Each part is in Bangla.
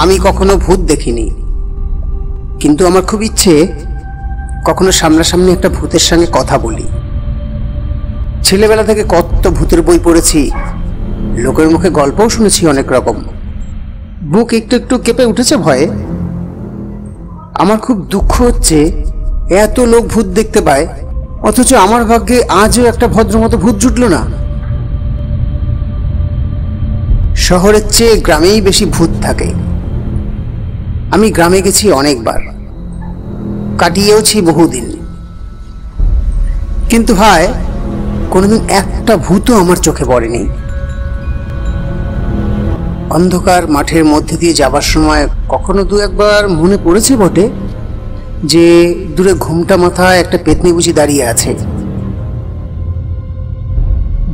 আমি কখনো ভূত দেখিনি, কিন্তু আমার খুব ইচ্ছে কখনো সামনাসামনি একটা ভূতের সঙ্গে কথা বলি। ছেলেবেলা থেকে কত ভূতের বই পড়েছি, লোকের মুখে গল্পও শুনেছি অনেক রকম। বুক একটু একটু কেঁপে উঠেছে ভয়ে। আমার খুব দুঃখ হচ্ছে, এত লোক ভূত দেখতে পায়, অথচ আমার ভাগ্যে আজও একটা ভদ্রমতো ভূত জুটল না। শহরের চেয়ে গ্রামেই বেশি ভূত থাকে। আমি গ্রামে গেছি অনেকবার, কাটিয়েওছি বহুদিন, কিন্তু হায়, কোনোদিন একটা ভূতও আমার চোখে পড়েনি। অন্ধকার মাঠের মধ্যে দিয়ে যাবার সময় কখনো দু একবার মনে পড়েছে বটে যে দূরে ঘুমটা মাথায় একটা পেতনি বুঝি দাঁড়িয়ে আছে।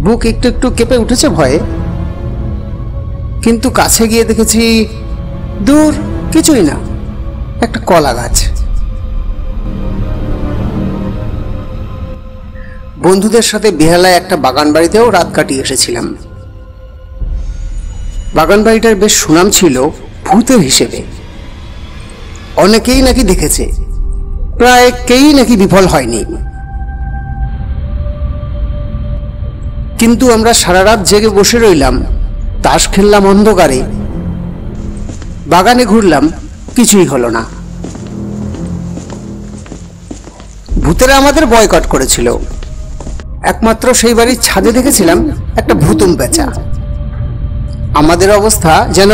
বুক একটু একটু কেঁপে উঠেছে ভয়ে, কিন্তু কাছে গিয়ে দেখেছি দূর কিছুই না, একটা কলা গাছ। বন্ধুদের সাথে বেহালায় একটা বাগান বাড়িতেও রাত কাটিয়ে এসেছিলাম। বাগান বাড়িটার বেশ সুনাম ছিল ভূতের হিসেবে। অনেকেই নাকি দেখেছে, প্রায় কেই নাকি বিফল হয়নি। কিন্তু আমরা সারা রাত জেগে বসে রইলাম, তাস খেললাম অন্ধকারে, বাগানে ঘুরলাম, কিছুই হলো না। ভূতেরা আমাদের বয়কট করেছিল। একমাত্র সেই বাড়ির ছাদে দেখেছিলাম একটা ভূতুম পেঁচা। আমাদের অবস্থা যেন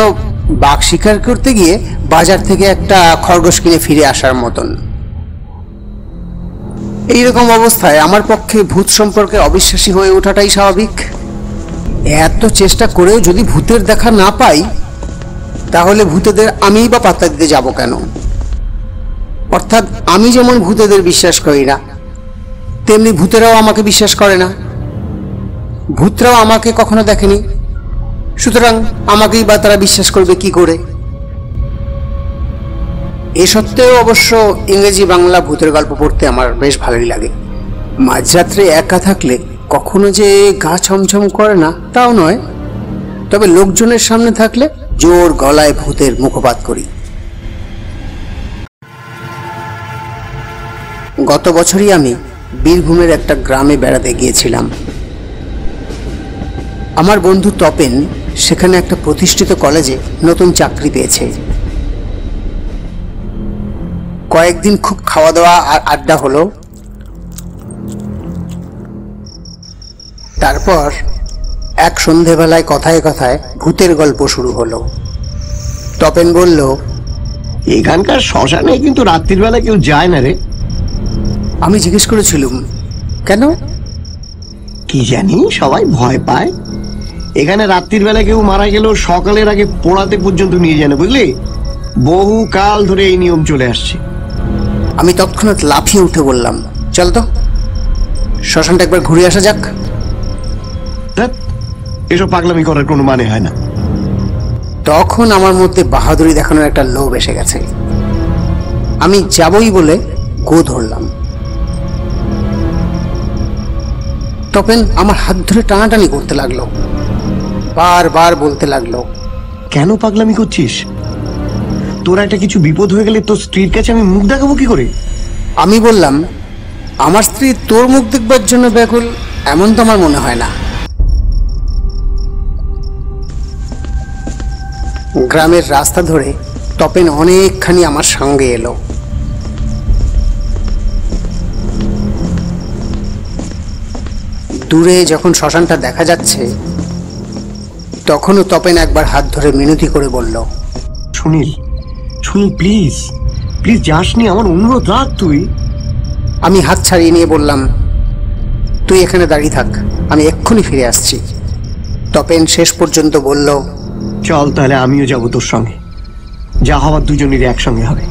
বাঘ শিকার করতে গিয়ে বাজার থেকে একটা খরগোশ কিনে ফিরে আসার মতন। এইরকম অবস্থায় আমার পক্ষে ভূত সম্পর্কে অবিশ্বাসী হয়ে ওঠাটাই স্বাভাবিক। এত চেষ্টা করেও যদি ভূতের দেখা না পাই, তাহলে ভূতেদের আমিই বা পাত্তা দিতে যাব কেন? অর্থাৎ আমি যেমন ভূতেদের বিশ্বাস করি না, তেমনি ভূতেরাও আমাকে বিশ্বাস করে না। ভূতরাও আমাকে কখনো দেখেনি, সুতরাং আমাকেই বা তারা বিশ্বাস করবে কি করে? এ সত্ত্বেও অবশ্য ইংরেজি বাংলা ভূতের গল্প পড়তে আমার বেশ ভালোই লাগে। মাঝরাত্রে একা থাকলে কখনো যে গা ছমছম করে না তাও নয়, তবে লোকজনের সামনে থাকলে জোর গলায় ভূতের মুখপাত করি। গত বছরই আমি বীরভূমের একটা গ্রামে বেড়াতে গিয়েছিলাম। আমার বন্ধু তপেন সেখানে একটা প্রতিষ্ঠিত কলেজে নতুন চাকরি পেয়েছে। কয়েকদিন খুব খাওয়া দাওয়া আর আড্ডা হলো। তারপর এক সন্ধেবেলায় কথায় কথায় ভূতের গল্প শুরু হলো। তপেন বলল, এখানকার শ্মশানে কিন্তু রাত্রির বেলা কেউ যায় না রে। আমি জিজ্ঞেস করেছিলাম, কেন? কি জানি, সবাই ভয় পায়। এখানে রাত্রির বেলা কেউ মারা গেলেও সকালের আগে পোড়াতে পর্যন্ত নিয়ে যায় না, বুঝলি? বহু কাল ধরে এই নিয়ম চলে আসছে। আমি তৎক্ষণাৎ লাফিয়ে উঠে বললাম, চল তো, শ্মশানটা একবার ঘুরে আসা যাক। এসব পাগলামি করার কোনো মানে হয় না। তখন আমার মধ্যে বাহাদুরি দেখানোর একটা লোভ এসে গেছে। আমি যাবই বলে গো ধরলাম। তপেন আমার হাত ধরে টানাটানি করতে লাগলো, বারবার বলতে লাগলো, কেন পাগলামি করছিস? তোর একটা কিছু বিপদ হয়ে গেলে তোর স্ত্রীর কাছে আমি মুখ দেখাবো কি করে? আমি বললাম, আমার স্ত্রী তোর মুখ দেখবার জন্য ব্যাকুল এমন তো আমার মনে হয় না। গ্রামের রাস্তা ধরে তপেন অনেকখানি আমার সঙ্গে এলো। দূরে যখন শ্মশানটা দেখা যাচ্ছে, তখনও তপেন একবার হাত ধরে মিনতি করে বলল, সুনীল, সুনীল প্লিজ প্লিজ যাসনি, আমার অনুরোধ রাখ তুই। আমি হাত ছাড়িয়ে নিয়ে বললাম, তুই এখানে দাঁড়িয়ে থাক, আমি এক্ষুনি ফিরে আসছি। তপেন শেষ পর্যন্ত বলল, চল তাহলে আমিও যাব তোর সঙ্গে, যা হওয়ার দুজনেরই একসঙ্গে হবে।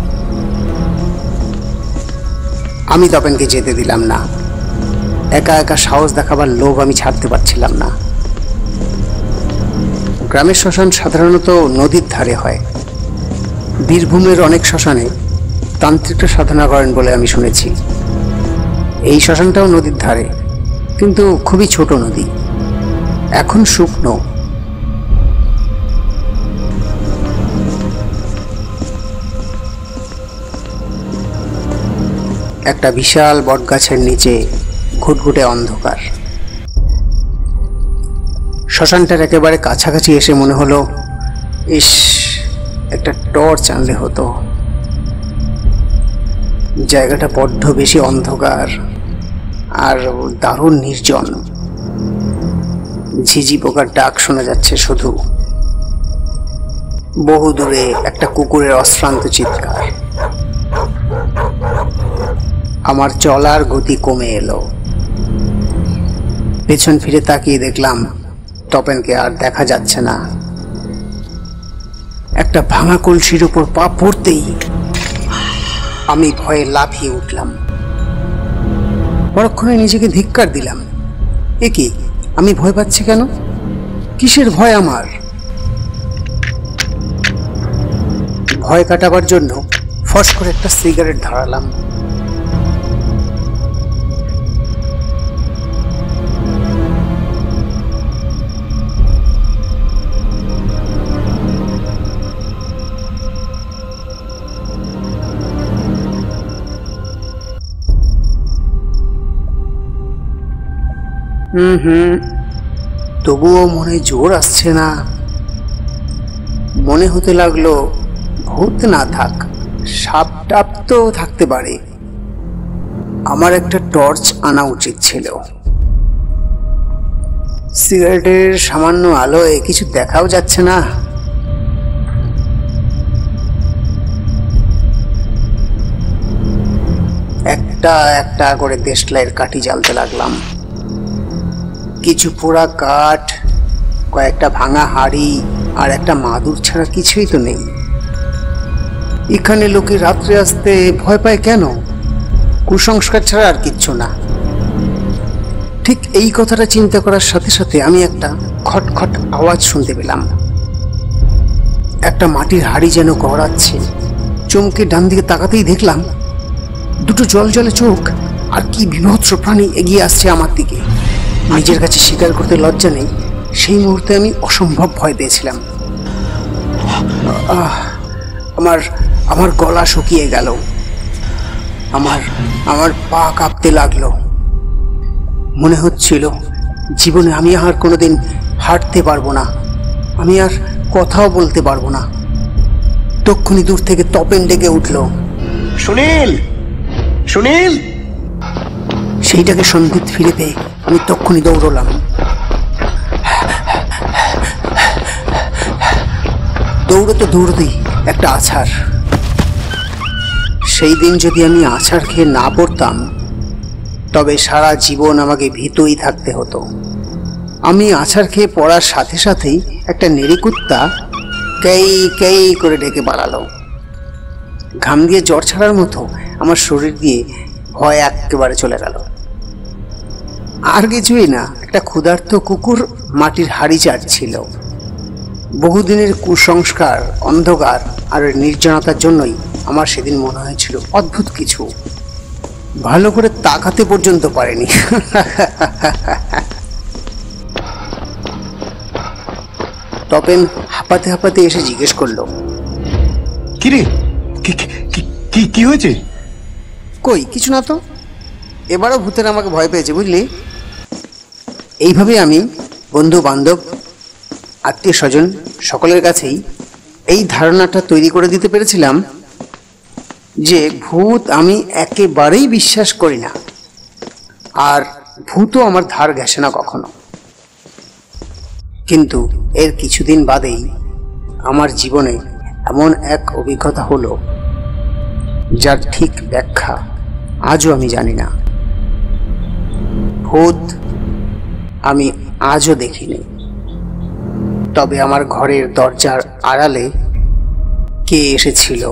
আমি তপেনকে যেতে দিলাম না। একা একা সাহস দেখাবার লোভ আমি ছাড়তে পারছিলাম না। গ্রামের শ্মশান সাধারণত নদীর ধারে হয়। বীরভূমের অনেক শ্মশানে তান্ত্রিকরা সাধনা করেন বলে আমি শুনেছি। এই শ্মশানটাও নদীর ধারে, কিন্তু খুবই ছোট নদী, এখন শুকনো। একটা বিশাল বটগাছের নিচে ঘুটঘুটে অন্ধকার। শ্মশানটার একেবারে কাছাকাছি এসে মনে হলো, ইস, একটা টর্চ আনলে হতো। জায়গাটা বড্ড বেশি অন্ধকার আর দারুণ নির্জন। ঝিঝি পোকার ডাক শোনা যাচ্ছে শুধু। বহু দূরে একটা কুকুরের অশ্রান্ত চিৎকার। আমার চলার গতি কমে এলো। পেছন ফিরে তাকিয়ে দেখলাম তপেনকে আর দেখা যাচ্ছে না। একটা ভাঙা কলসির উপর পা পড়তেই আমি ভয়ে লাফিয়ে উঠলাম। পরক্ষণে নিজেকে ধিক্কার দিলাম। এ কি, আমি ভয় পাচ্ছি কেন? কিসের ভয় আমার? ভয় কাটাবার জন্য ফস করে একটা সিগারেট ধরালাম। তবুও মনে জোর আসছে না। মনে হতে লাগলো ভূত না থাক, সাপ টাপ তো থাকতে পারে। আমার একটা টর্চ আনা উচিত ছিল। সিগারেটের সামান্য আলোয় কিছু দেখাও যাচ্ছে না। একটা একটা করে দেশলাইয়ের কাঠি জ্বালতে লাগলাম। কিছু পোড়া কাঠ, কয়েকটা ভাঙা হাড়ি আর একটা মাদুর ছাড়া কিছুই তো নেই। এখানে লোকে রাত্রে আসতে ভয় পায় কেন? কুসংস্কার ছাড়া আর কিচ্ছু না। ঠিক এই কথাটা চিন্তা করার সাথে সাথে আমি একটা খটখট আওয়াজ শুনতে পেলাম। একটা মাটির হাড়ি যেন গড়াচ্ছে। চমকে ডান দিকে তাকাতেই দেখলাম দুটো জলজলে চোখ আর কি বিভৎস প্রাণী এগিয়ে আসছে আমার দিকে। নিজের কাছে স্বীকার করতে লজ্জা নেই, সেই মুহূর্তে আমি অসম্ভব ভয় পেয়েছিলাম। আমার গলা শুকিয়ে গেল। আমার পা কাঁপতে লাগলো। মনে হচ্ছিল জীবনে আমি আর কোনোদিন হাঁটতে পারবো না, আমি আর কথাও বলতে পারবো না। তক্ষুনি দূর থেকে তপেন ডেকে উঠল, সুনীল, সুনীল! সেইটাকে সন্ধিত ফিরে পেয়ে আমি তক্ষুনি দৌড়লাম। দৌড়তেই একটা আছাড়। সেই দিন যদি আমি আছাড় খেয়ে না পড়তাম তবে সারা জীবন আমাকে ভীতই থাকতে হতো। আমি আছাড় খেয়ে পড়ার সাথে সাথেই একটা নেড়িকুত্তা কেই কেই করে ডেকে পালালো। ঘাম দিয়ে জ্বর ছাড়ার মতো আমার শরীর দিয়ে ভয় একেবারে চলে গেল। আর কিছুই না, একটা ক্ষুধার্ত কুকুর মাটির হাড়ি চাটছিল। বহুদিনের কুসংস্কার, অন্ধকার আর নির্জনতার জন্যই আমার সেদিন মনে হয়েছিল অদ্ভুত কিছু। ভালো করে তাকাতে পর্যন্ত পারেনি। তপেন হাঁপাতে হাঁপাতে এসে জিজ্ঞেস করলো, কিরে, কি হয়েছে? কই কিছু না তো, এবারও ভূতের আমাকে ভয় পেয়েছে বুঝলি। এইভাবে আমি বন্ধু বান্ধব, আত্মীয় স্বজন সকলের কাছেই এই ধারণাটা তৈরি করে দিতে পেরেছিলাম যে ভূত আমি একেবারেই বিশ্বাস করি না, আর ভূতও আমার ধার ঘেঁষে না কখনো। কিন্তু এর কিছুদিন বাদেই আমার জীবনে এমন এক অভিজ্ঞতা হলো যার ঠিক ব্যাখ্যা আজও আমি জানি না। ভূত আমি আজও দেখিনি, তবে আমার ঘরের দরজার আড়ালে কে এসেছিল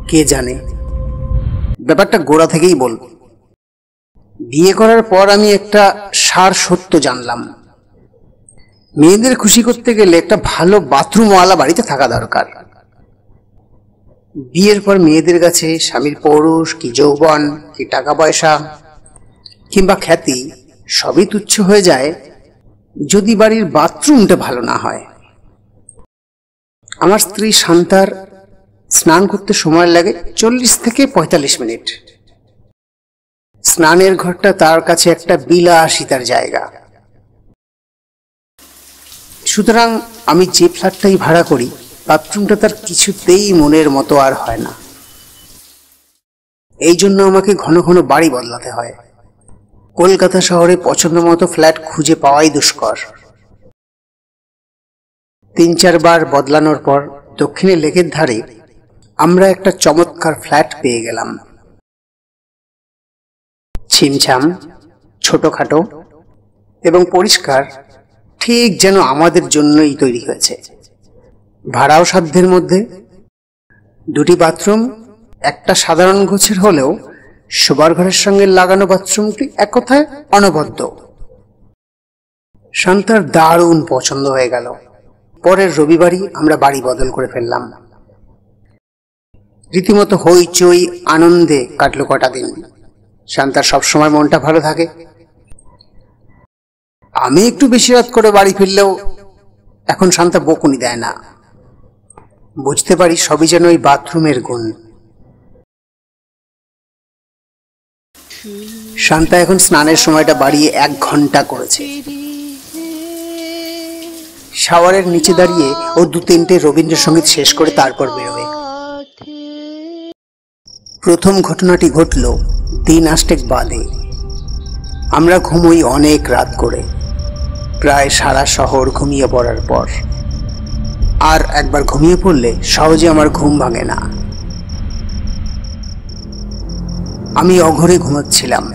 কে জানে। ব্যাপারটা গোড়া থেকেই বলব। বিয়ে করার পর আমি একটা সার সত্য জানলাম, মেয়েদের খুশি করতে গেলে একটা ভালো বাথরুমওয়ালা বাড়িতে থাকা দরকার। বিয়ের পর মেয়েদের কাছে স্বামীর পৌরুষ কি যৌবন কি টাকা পয়সা কিংবা খ্যাতি সবই তুচ্ছ হয়ে যায় যদি বাড়ির বাথরুমটা ভালো না হয়। আমার স্ত্রী শান্তার স্নান করতে সময় লাগে 40 থেকে 45 মিনিট। স্নানের ঘরটা তার কাছে একটা বিলাসিতার জায়গা। সুতরাং আমি যে ফ্ল্যাটটাই ভাড়া করি, বাথরুমটা তার কিছুতেই মনের মতো আর হয় না। এই জন্য আমাকে ঘন ঘন বাড়ি বদলাতে হয়। কলকাতা শহরে পছন্দ মতো ফ্ল্যাট খুঁজে পাওয়াই দুষ্কর। 3-4 বার বদলানোর পর দক্ষিণে লেকের ধারে আমরা একটা চমৎকার ফ্ল্যাট পেয়ে গেলাম। ছিমছাম, ছোটখাটো এবং পরিষ্কার, ঠিক যেন আমাদের জন্যই তৈরি হয়েছে। ভাড়াও সাধ্যের মধ্যে। 2টি বাথরুম, একটা সাধারণ গোছের হলেও শোবার ঘরের সঙ্গে লাগানো বাথরুমটি এক কথায় অনবদ্য। শান্তার দারুণ পছন্দ হয়ে গেল। পরের রবিবারই আমরা বাড়ি বদল করে ফেললাম। রীতিমতো হইচই আনন্দে কাটলো কটা দিন। শান্তার সবসময় মনটা ভালো থাকে। আমি একটু বেশি রাত করে বাড়ি ফিরলেও এখন শান্তা বকুনি দেয় না। বুঝতে পারি সবই যেন ওই বাথরুমের গুণ। শান্তা এখন স্নানের সময়টা বাড়িয়ে 1 ঘন্টা করেছে। শাওয়ারের নিচে দাঁড়িয়ে ও 2-3টে রবীন্দ্রসঙ্গীত শেষ করে তারপর বেরোবে। প্রথম ঘটনাটি ঘটল দিন 8 বাদে। আমরা ঘুমোই অনেক রাত করে, প্রায় সারা শহর ঘুমিয়ে পড়ার পর। আর একবার ঘুমিয়ে পড়লে সহজে আমার ঘুম ভাঙে না। আমি অঘরে ঘুমাচ্ছিলাম।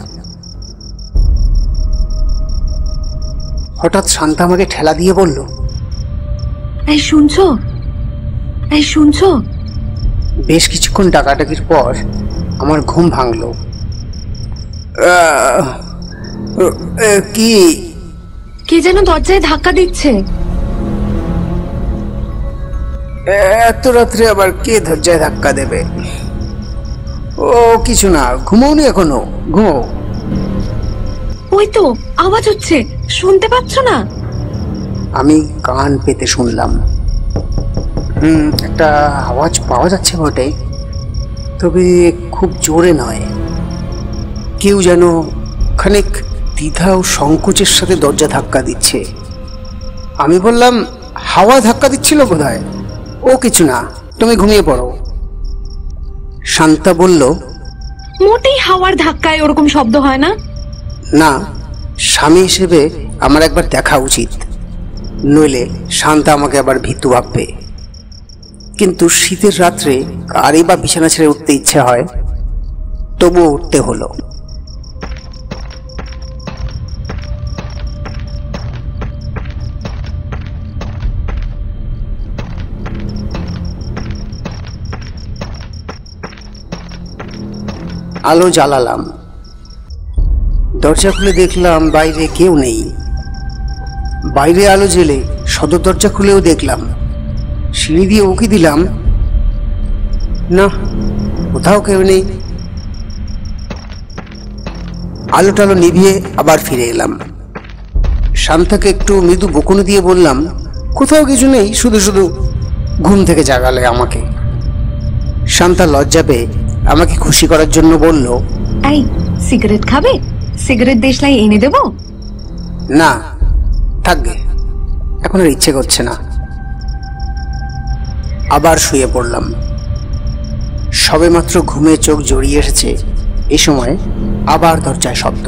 হঠাৎ শান্তা আমাকে ঠেলা দিয়ে বলল, এই শুনছো, এই শুনছো? বেশ কিছুক্ষণ ডাকাডাকির পর আমার ঘুম ভাঙল। কি? কে যেন দরজায় ধাক্কা দিচ্ছে। এত রাত্রে আবার কে দরজায় ধাক্কা দেবে? ও কিছু না, ঘুমোওনি এখনো? ঘুমো। ওই তো আওয়াজ হচ্ছে, শুনতে পাচ্ছ না? আমি কান পেতে শুনলাম। একটা আওয়াজ পাওয়া যাচ্ছে বটে, তবে খুব জোরে নয়। কেউ যেন খানিক দ্বিধা ও সংকোচের সাথে দরজা ধাক্কা দিচ্ছে। আমি বললাম, হাওয়া ধাক্কা দিচ্ছিল বোধহয়। ও কিছু না, তুমি ঘুমিয়ে পড়ো। শান্তা বলল, মোটেই হাওয়ার ধাক্কায় ওরকম শব্দ হয় না। না, স্বামী হিসেবে আমার একবার দেখা উচিত, নইলে শান্তা আমাকে আবার ভীতু ভাববে। কিন্তু শীতের রাত্রে কারই বা বিছানা ছেড়ে উঠতে ইচ্ছে হয়, তবুও উঠতে হলো। আলো জ্বালালাম। দরজা খুলে দেখলাম বাইরে কেউ নেই। বাইরে আলো জ্বেলে সদর দরজা খুলেও দেখলাম। সিঁড়ি দিয়ে উকি দিলাম, না, কোথাও কেউ নেই। আলো টালো নিভিয়ে আবার ফিরে এলাম। শান্তাকে একটু মৃদু বকুনি দিয়ে বললাম, কোথাও কিছু নেই, শুধু শুধু ঘুম থেকে জাগালে আমাকে। শান্তা লজ্জা পেয়ে আমাকে খুশি করার জন্য বলল, এই সিগারেট খাবে? সিগারেট দেশলাই এনে দেবো? না, থাকবে, এখন আর ইচ্ছে করছে না। আবার শুয়ে পড়লাম। সবেমাত্র ঘুমে চোখ জড়িয়ে এসেছে, এই সময় আবার দরজায় শব্দ,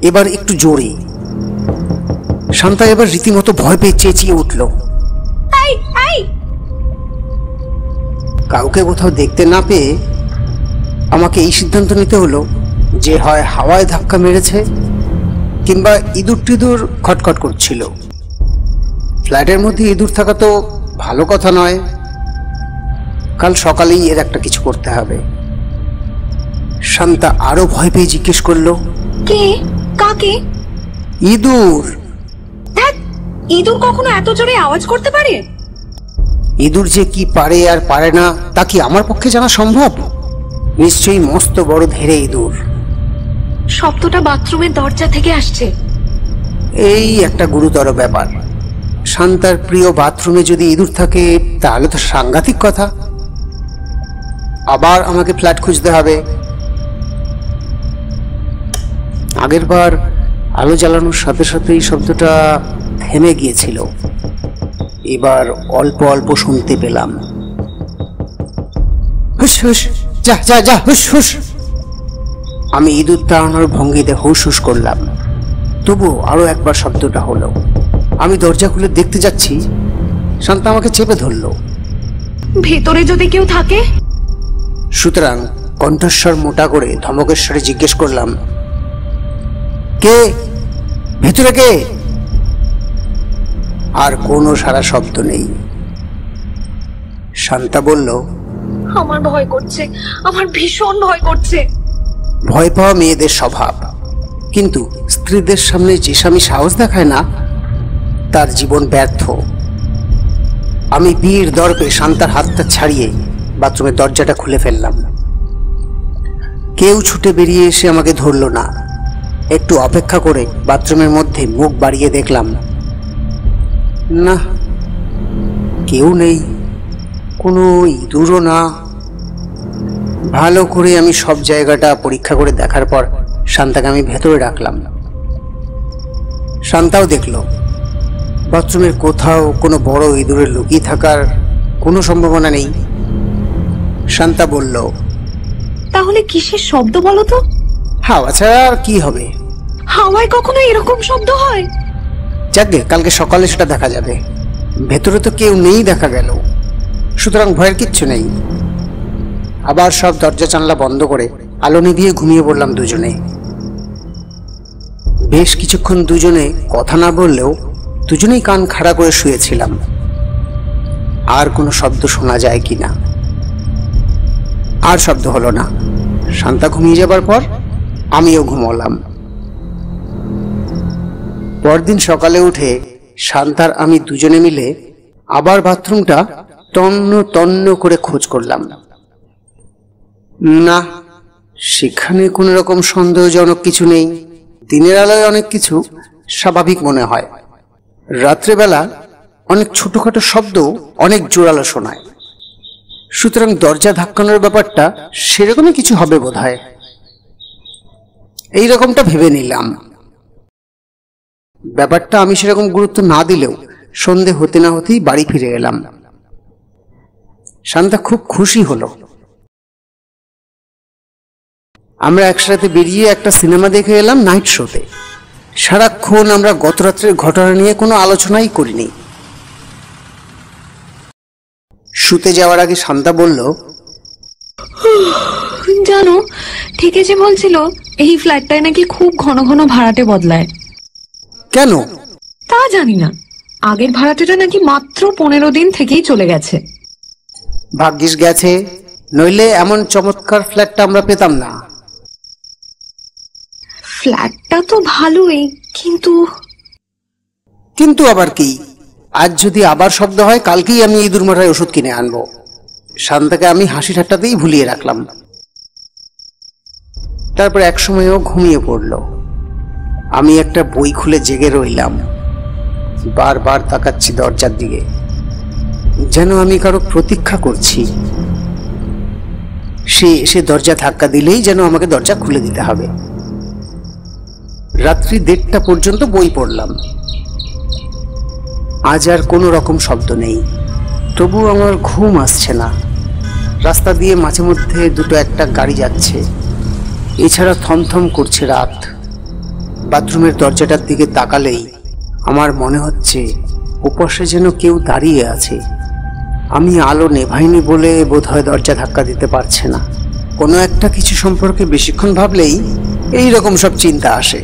এবার একটু জোরে। শান্তা এবার রীতিমতো ভয় পেয়ে চেঁচিয়ে উঠল। কাউকে কোথাও দেখতে না পেয়ে আমাকে এই সিদ্ধান্ত নিতে হলো যে হয় হাওয়ায় ধাক্কা মেরেছে, কিংবা ইঁদুর টিঁদুর খটখট করছিল। ফ্ল্যাটের মধ্যে ইঁদুর থাকা তো ভালো কথা নয়। কাল সকালেই এর একটা কিছু করতে হবে। শান্তা আরো ভয় পেয়ে জিজ্ঞেস করলো, কে? কাকে? ইঁদুর। ইঁদুর কখনো এত জোরে আওয়াজ করতে পারে? ইঁদুর যে কি পারে আর পারে না তা কি আমার পক্ষে জানা সম্ভব? নিশ্চয়ই মস্ত বড় ধেড়ে ইঁদুর। শব্দটা বাথরুমের দরজা থেকে আসছে। এই একটা গুরুতর ব্যাপার। শান্তার প্রিয় বাথরুমে যদি ইঁদুর থাকে তাহলে তো সাংঘাতিক কথা। আবার আমাকে ফ্ল্যাট খুঁজতে হবে। আগেরবার আলো জ্বালানোর সাথে সাথে এই শব্দটা থেমে গিয়েছিল, এবার অল্প অল্প শুনতে পেলাম। হুস হুস, যা যা যা, হুস হুস। আমি ইঁদুর তাড়ানোর ভঙ্গিতে হুস হুস করলাম। তবু আরো একবার শব্দটা হলো। আমি দরজা খুলে দেখতে যাচ্ছি, শান্তা আমাকে চেপে ধরলো। ভেতরে যদি কেউ থাকে? সুতরাং কণ্ঠস্বর মোটা করে ধমকেশ্বরে জিজ্ঞেস করলাম, কে ভেতরে কে? আর কোনো সারা শব্দ নেই। শান্তা বলল, আমার ভয় করছে, আমার ভীষণ ভয় করছে। ভয় পাওয়া মেয়েদের স্বভাব, কিন্তু স্ত্রীদের সামনে যে স্বামী সাহস দেখায় না তার জীবন ব্যর্থ। আমি বীর দর্পে শান্তার হাতটা ছাড়িয়ে বাথরুমের দরজাটা খুলে ফেললাম। কেউ ছুটে বেরিয়ে এসে আমাকে ধরল না। একটু অপেক্ষা করে বাথরুমের মধ্যে মুখ বাড়িয়ে দেখলাম, না, কেউ নেই, কোনো ইঁদুরও না। ভালো করে আমি সব জায়গাটা পরীক্ষা করে দেখার পর শান্তাকে আমি ভেতরে রাখলাম। শান্তাও দেখলো বাথরুমের কোথাও কোনো বড় ইঁদুরের লুকিয়ে থাকার কোনো সম্ভাবনা নেই। শান্তা বলল, তাহলে কিসের শব্দ বলো তো? হাওয়া ছাড়া আর কি হবে? হাওয়ায় কখনো এরকম শব্দ হয়? যাকে কালকে সকালে সেটা দেখা যাবে। ভেতরে তো কেউ নেই দেখা গেল, সুতরাং ভয়ের কিচ্ছু নেই। আবার সব দরজা জানলা বন্ধ করে আলো নিভিয়ে ঘুমিয়ে পড়লাম দুজনে। বেশ কিছুক্ষণ দুজনে কথা না বললেও দুজনেই কান খাড়া করে শুয়েছিলাম, আর কোনো শব্দ শোনা যায় কিনা। আর শব্দ হলো না। শান্তা ঘুমিয়ে যাবার পর আমিও ঘুমোলাম। পরদিন সকালে উঠে শান্তার আমি দুজনে মিলে আবার বাথরুমটা তন্ন তন্ন করে খোঁজ করলাম। না, সেখানে কোনো রকম সন্দেহজনক কিছু নেই। দিনের আলোয় অনেক কিছু স্বাভাবিক মনে হয়, রাত্রেবেলা অনেক ছোটখাটো শব্দ অনেক জোরালো শোনায়। সুতরাং দরজা ধাক্কানোর ব্যাপারটা সেরকমই কিছু হবে বোধহয়, এইরকমটা ভেবে নিলাম। ব্যাপারটা আমি সেরকম গুরুত্ব না দিলেও সন্ধে হতে না হতেই বাড়ি ফিরে এলাম। শান্তা খুব খুশি হলো। আমরা একসাথে বেরিয়ে একটা সিনেমা দেখে এলাম নাইট শোতে। সারাক্ষণ আমরা গত রাত্রের ঘটনা নিয়ে কোনো আলোচনাই করিনি। শুতে যাওয়ার আগে শান্তা বলল, জানো, ঠিক যে বলছিল এই ফ্ল্যাটটায় নাকি খুব ঘন ঘন ভাড়াটে বদলায়। কেন? তা জানি না, আগের ভাড়াটেটা নাকি মাত্র 15 দিন থেকেই চলে গেছে। ভাগ্যিস গেছে, নইলে এমন চমৎকার ফ্ল্যাটটা আমরা পেতাম না। ফ্ল্যাটটা তো ভালোই, কিন্তু কিন্তু আবার কি? আজ যদি আবার শব্দ হয়, কালকেই আমি ইঁদুর মারার ওষুধ কিনে আনবো। শান্তাকে আমি হাসি ঠাট্টাতেই ভুলিয়ে রাখলাম। তারপর এক সময়ও ঘুমিয়ে পড়ল। আমি একটা বই খুলে জেগে রইলাম। বারবার তাকাচ্ছি দরজার দিকে, যেন আমি কারো প্রতীক্ষা করছি। সে এসে দরজা ধাক্কা দিলেই যেন আমাকে দরজা খুলে দিতে হবে। রাত্রি 1:30 পর্যন্ত বই পড়লাম। আজ আর কোনো রকম শব্দ নেই, তবু আমার ঘুম আসছে না। রাস্তা দিয়ে মাঝে মধ্যে দুটো একটা গাড়ি যাচ্ছে, এছাড়া থমথম করছে রাত। বাথরুমের দরজাটার দিকে তাকালেই আমার মনে হচ্ছে ওপাশে যেন কেউ দাঁড়িয়ে আছে। আমি আলো নেভাইনি বলে বোধহয় দরজা ধাক্কা দিতে পারছে না। কোনো একটা কিছু সম্পর্কে বেশিক্ষণ ভাবলেই এই রকম সব চিন্তা আসে।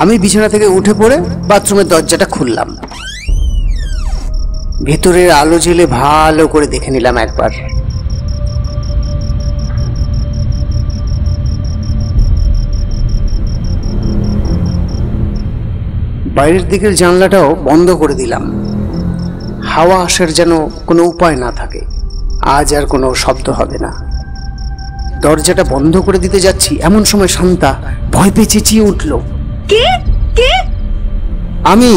আমি বিছানা থেকে উঠে পড়ে বাথরুমের দরজাটা খুললাম। ভেতরের আলো জ্বেলে ভালো করে দেখে নিলাম একবার। বাইরের দিকের জানলাটাও বন্ধ করে দিলাম, হাওয়া আসার যেন কোনো উপায় না থাকে। আজ আর কোনো শব্দ হবে না। দরজাটা বন্ধ করে দিতে যাচ্ছি, এমন সময় শান্তা ভয় পেয়ে চেঁচিয়ে উঠল, কে কে? আমি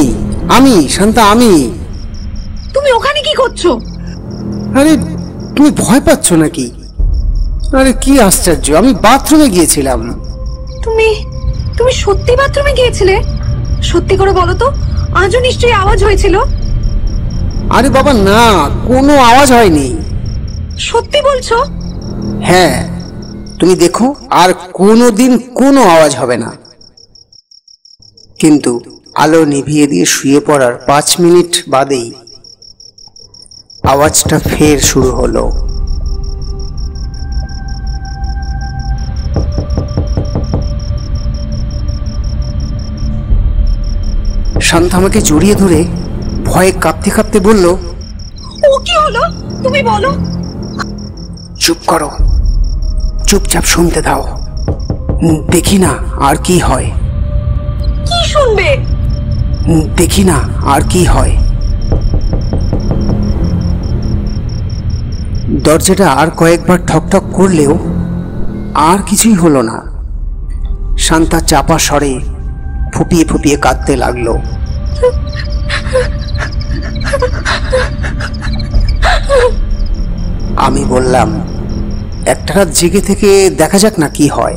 আমি শান্তা, আমি। তুমি ওখানে কি করছো? আরে তুমি ভয় পাচ্ছ নাকি? আরে কি আশ্চর্য, আমি বাথরুমে গিয়েছিলাম। তুমি তুমি সত্যি বাথরুমে গিয়েছিলে? সত্যি করে বলো তো, আজও নিশ্চয়ই আওয়াজ হয়েছিল। আরে বাবা না, কোনো আওয়াজ হয়নি। সত্যি বলছো? হ্যাঁ, তুমি দেখো, আর কোনোদিন কোনো আওয়াজ হবে না। কিন্তু আলো নিভিয়ে দিয়ে শুয়ে পড়ার 5 মিনিট বাদেই আওয়াজটা ফের শুরু হলো। শান্তা আমাকে জড়িয়ে ধরে ভয়ে কাঁপতে কাঁপতে বলল, ও কি হলো তুমি বলো। চুপ করো, চুপচাপ শুনতে দাও, দেখি না আর কি হয়। কি শুনবে? দেখি না আর কি হয়। দরজাটা আর কয়েকবার ঠকঠক করলেও আর কিছুই হলো না। শান্তা চাপা স্বরে ফুপিয়ে ফুপিয়ে কাঁদতে লাগলো। আমি বললাম, একটা রাত জেগে থেকে দেখা যাক না কি হয়।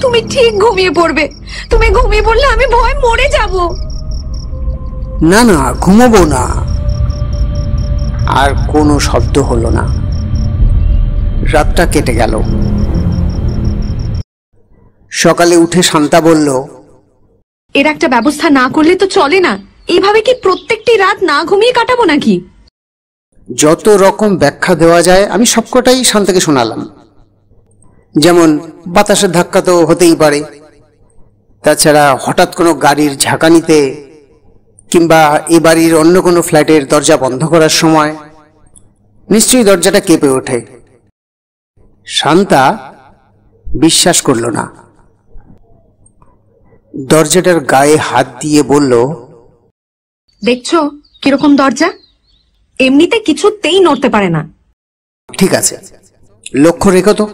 তুমি ঠিক ঘুমিয়ে পড়বে। তুমি ঘুমিয়ে পড়লে আমি ভয় মরে যাব। না না, ঘুমাবো না। আর কোনো শব্দ হলো না। রাতটা কেটে গেল। সকালে উঠে শান্তা বলল, এর একটা ব্যবস্থা না করলে তো চলে না। এভাবে কি প্রত্যেকটি রাত না ঘুমিয়ে কাটাবো নাকি? যত রকম ব্যাখ্যা দেওয়া যায় আমি সবকটাই শান্তাকে শোনালাম। যেমন বাতাসের ধাক্কা তো হতেই পারে, তাছাড়া হঠাৎ কোনো গাড়ির ঝাঁকানিতে, কিংবা এ বাড়ির অন্য কোনো ফ্ল্যাটের দরজা বন্ধ করার সময় নিশ্চয়ই দরজাটা কেঁপে ওঠে। শান্তা বিশ্বাস করল না। দরজাটার গায়ে হাত দিয়ে বলল, দেখছো কিরকম দরজা? এমনিতে কিছুতেই নড়তে পারে না। ঠিক আছে, লক্ষ্য রেখো তো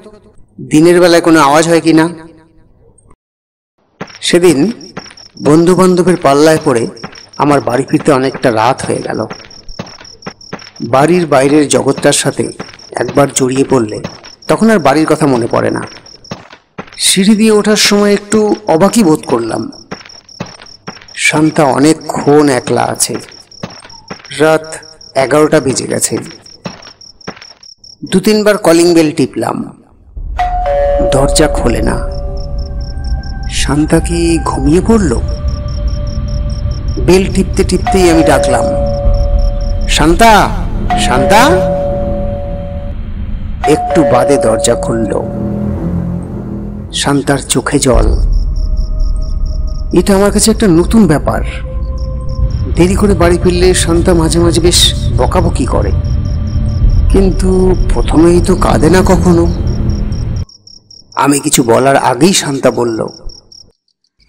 দিনের বেলায় কোনো আওয়াজ হয় কিনা। সেদিন বন্ধু বান্ধবের পাল্লায় পড়ে আমার বাড়ি ফিরতে অনেকটা রাত হয়ে গেল। বাড়ির বাইরের জগৎটার সাথে একবার জড়িয়ে পড়লে তখন আর বাড়ির কথা মনে পড়ে না। সিঁড়ি দিয়ে ওঠার সময় একটু অবাকই বোধ করলাম। শান্তা অনেকক্ষণ একলা আছে। রাত 11টা বেজে গেছে। 2-3 বার কলিং বেল টিপলাম, দরজা খোলে না। শান্তা কি ঘুমিয়ে পড়ল? বেল টিপতে টিপতেই আমি ডাকলাম, শান্তা, শান্তা। একটু বাদে দরজা খুলল। শান্তার চোখে জল। এটা আমার কাছে একটা নতুন ব্যাপার। দেরি করে বাড়ি ফিরলে শান্তা মাঝে মাঝে বেশ বকাবকি করে, কিন্তু প্রথমেই তো কাঁদে না কখনো। আমি কিছু বলার আগেই শান্তা বলল,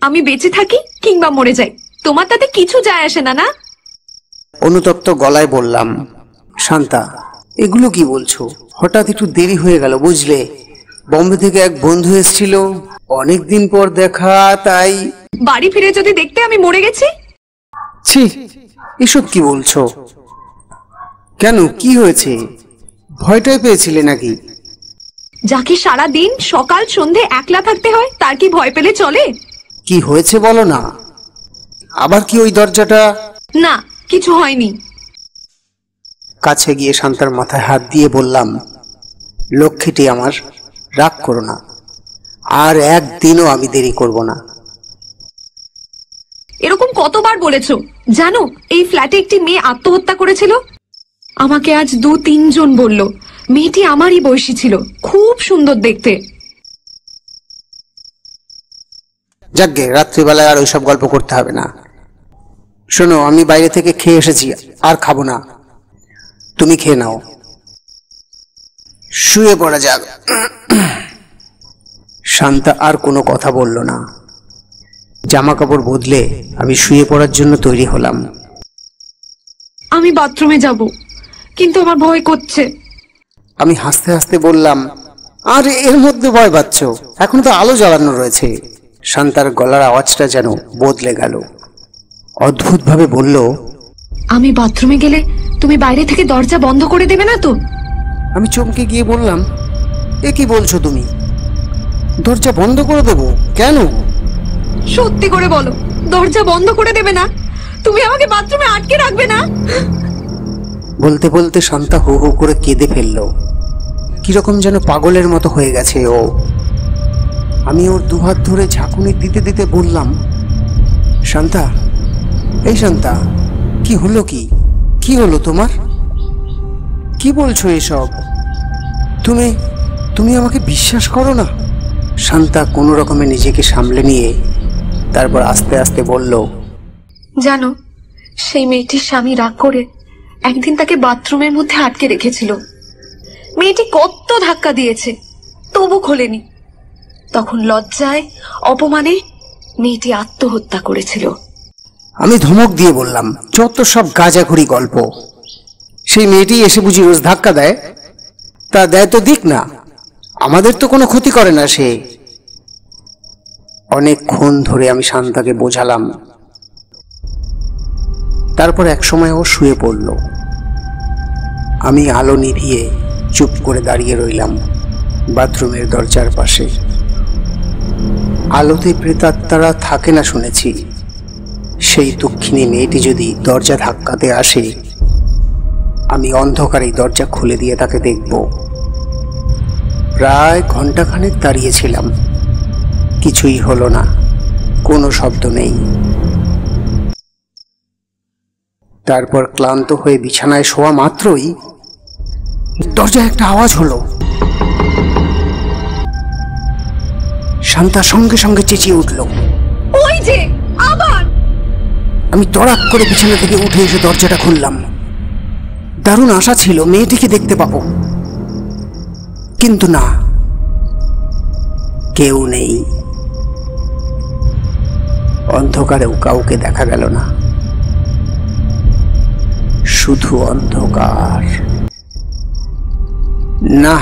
আমি বেঁচে থাকি কিংবা মরে যাই, তোমার তাতে কিছু যায় আসে না, না? অনুতপ্ত গলায় বললাম, শান্তা, এগুলো কি বলছো? হঠাৎ একটু দেরি হয়ে গেল বুঝলে। বম্বে থেকে এক বন্ধু এসেছিল, অনেকদিন পর দেখা, তাই। বাড়ি ফিরে যদি দেখতে আমি মরে গেছি? ছি, এসব কি বলছো? কেন, কি হয়েছে? ভয়টাই পেয়েছিলে নাকি? যাকে সারা দিন সকাল সন্ধে একলা থাকতে হয় তার কি ভয় পেলে চলে? কি হয়েছে বলো না। আবার কি ওই দরজাটা? না, কিছু হয়নি। কাছে গিয়ে শান্তার মাথায় হাত দিয়ে বললাম, লক্ষ্মীটি আমার, রাগ করো না। আর একদিনও আমি দেরি করব না। এরকম কতবার বলেছো? জানো এই ফ্ল্যাটে একটি মেয়ে আত্মহত্যা করেছিল। আমাকে আজ 2-3 জন বলল। মেয়েটি আমারই বয়সী ছিল, খুব সুন্দর দেখতে। যাকগে, রাত্রিবেলায় আর ওইসব গল্প করতে হবে না। শোনো, আমি বাইরে থেকে খেয়ে এসেছি, আর খাবো না। তুমি খেয়ে নাও, শুয়ে পড়া যাক। শান্তা আর কোনো কথা বলল না। জামা কাপড় বদলে আমি শুয়ে পড়ার জন্য তৈরি হলাম। আমি বাথরুমে যাব, কিন্তু আমার ভয় করছে। আমি হাসতে হাসতে বললাম, আর এর মধ্যে ভয় পাচ্ছ? এখন তো আলো জ্বালানো রয়েছে। শান্তার গলার আওয়াজটা যেন বদলে গেল। অদ্ভুতভাবে বলল, আমি বাথরুমে গেলে তুমি বাইরে থেকে দরজা বন্ধ করে দেবে না তো? আমি চমকে গিয়ে বললাম, এ কি বলছো তুমি? দরজা বন্ধ করে দেবো? কেন? সত্যি করে বলো, দরজা বন্ধ করে দেবে না? তুমি আমাকে বাথরুমে আটকে রাখবে না? বলতে বলতে শান্তা হু হু করে কেঁদে ফেললো। কিরকম যেন পাগলের মতো হয়ে গেছে ও। আমি ওর দুহাত ধরে ঝাঁকুনি দিতে দিতে বললাম, শান্তা, এই শান্তা, কি হলো? কি হলো তোমার? কি বলছো এসব? তুমি তুমি আমাকে বিশ্বাস করো না? শান্তা কোনো রকমে নিজেকে সামলে নিয়ে তারপর আস্তে আস্তে বলল, জানো, সেই মেয়েটির স্বামী রাগ করে একদিন তাকে বাথরুমের মধ্যে আটকে রেখেছিল। মেয়েটি কত ধাক্কা দিয়েছে, তবু খোলেনি। তখন লজ্জায় অপমানে মেয়েটি আত্মহত্যা করেছিল। আমি ধমক দিয়ে বললাম, যত সব গাঁজাখুরি গল্প। সেই মেয়েটি এসে বুঝি রোজ ধাক্কা দেয়? তা দেয় তো দিক না, আমাদের তো কোনো ক্ষতি করে না সে। অনেকক্ষণ ধরে আমি শান্তাকে বোঝালাম। তারপর এক সময় ও শুয়ে পড়ল। আমি আলো নিভিয়ে চুপ করে দাঁড়িয়ে রইলাম বাথরুমের দরজার পাশে। আলোতে প্রেতাত্মারা থাকে না শুনেছি। সেই দক্ষিণী মেয়েটি যদি দরজা ধাক্কাতে আসে, আমি অন্ধকারেই দরজা খুলে দিয়ে তাকে দেখব। প্রায় ঘন্টাখানেক দাঁড়িয়েছিলাম, কিছুই হলো না, কোনো শব্দ নেই। তারপর ক্লান্ত হয়ে বিছানায় শোয়া মাত্রই দরজায় একটা আওয়াজ হলো। শান্তা সঙ্গে সঙ্গে চেঁচিয়ে উঠল, ওই যে আবার! আমি তড়াক করে বিছানা থেকে উঠে এসে দরজাটা খুললাম। দারুণ আশা ছিল মেয়েটিকে দেখতে পাবো, কিন্তু না, কেউ নেই। অন্ধকারেও কাউকে দেখা গেল না, শুধু অন্ধকার। না,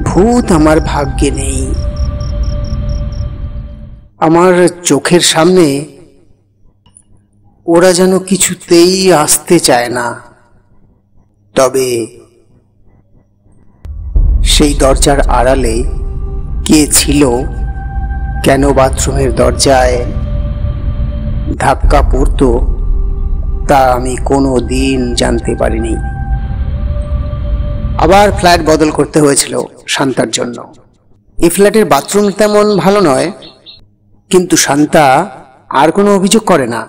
ভূত আমার ভাগ্যে নেই। আমার চোখের সামনে ওরা যেন কিছুতেই আসতে চায় না। তবে সেই দরজার আড়ালে কে ছিল, কেন বাথরুমের দরজায় ধাক্কা পড়তো, তা আমি কোনো দিন জানতে পারিনি। আবার ফ্ল্যাট বদল করতে হয়েছিল শান্তার জন্য। এই ফ্ল্যাটের বাথরুম তেমন ভালো নয়, কিন্তু শান্তা আর কোনো অভিযোগ করে না।